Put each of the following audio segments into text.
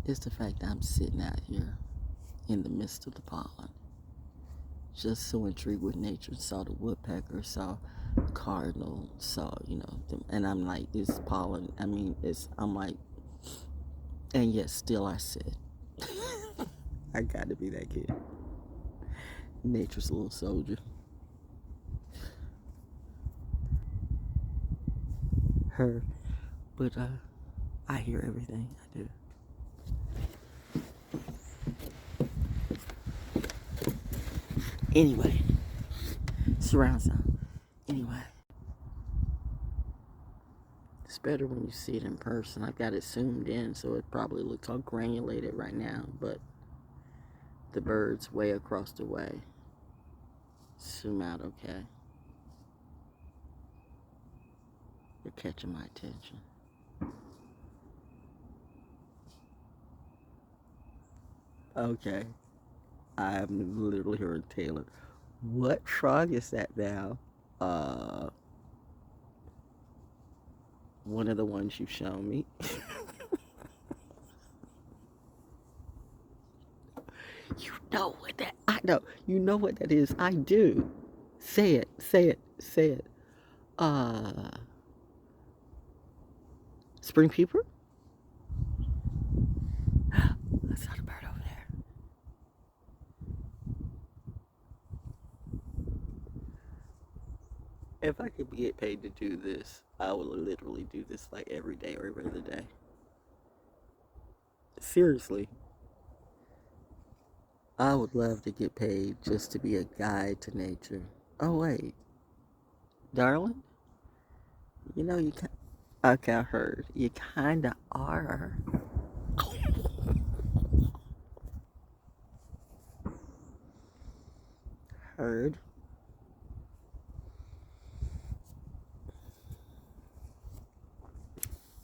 It's the fact that I'm sitting out here in the midst of the pollen, just so intrigued with nature. Saw the woodpecker, saw the cardinal, saw, and I'm like, it's pollen. I mean, I'm like, and yet still I said, I got to be that kid. Nature's little soldier. Her, but I hear everything. I do. Anyway, surround sound. Anyway, it's better when you see it in person. I've got it zoomed in, so it probably looks all granulated right now, but the bird's way across the way. Zoom out, okay? You're catching my attention. Okay. I'm literally hearing Taylor. What frog is that now? One of the ones you've shown me. You know what that, I know. You know what that is. I do. Say it, say it, say it. Spring peeper? I saw the bird over there. If I could get paid to do this, I would literally do this like every day or every other day. Seriously. I would love to get paid just to be a guide to nature. Oh, wait. Darling? You know, okay, I heard. You kinda are. Heard.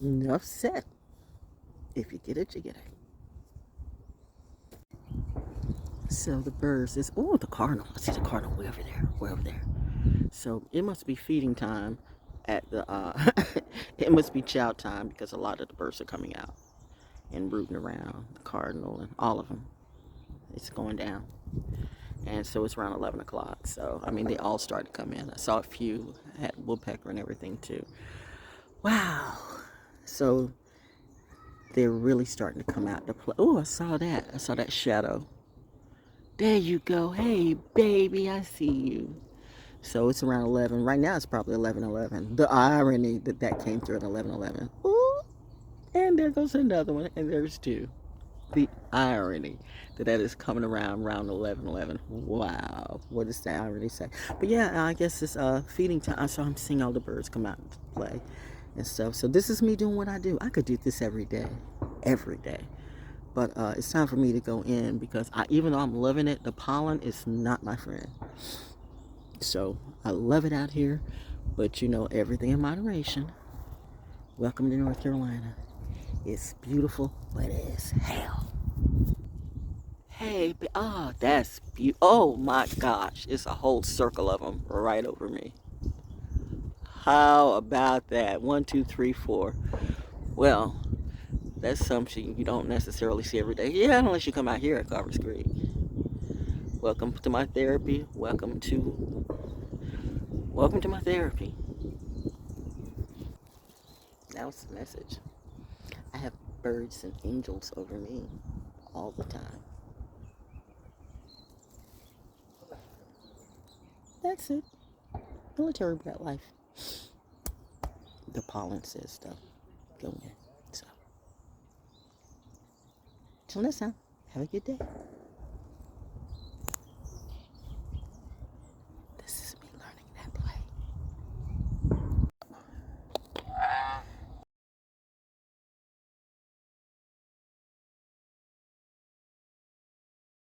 Enough said. If you get it, you get it. So the birds is, oh, the cardinal. I see the cardinal way over there, way over there. So it must be feeding time at the, it must be chow time because a lot of the birds are coming out and rooting around, the cardinal and all of them. It's going down. And so it's around 11 o'clock. So, I mean, they all started to come in. I saw a few, had woodpecker and everything too. Wow. So they're really starting to come out to play. Oh, I saw that. I saw that shadow. There you go. Hey, baby, I see you. So it's around 11. Right now it's probably 11:11. The irony that came through at 11:11. Ooh, and there goes another one. And there's two. The irony that is coming around 11:11. Wow, what does the irony say? But yeah, I guess it's feeding time. So I'm seeing all the birds come out and play and stuff. So this is me doing what I do. I could do this every day, but it's time for me to go in because even though I'm loving it, the pollen is not my friend. So I love it out here, but everything in moderation. Welcome to North Carolina. It's beautiful, but it's hell. Hey, that's beautiful. Oh my gosh, it's a whole circle of them right over me. How about that? 1, 2, 3, 4. Well, that's something you don't necessarily see every day. Yeah, unless you come out here at Carvers Creek. Welcome to my therapy. Welcome to my therapy. That was the message. I have birds and angels over me all the time. That's it. Military brat life. The pollen says stuff. Go in. So, till next time, have a good day.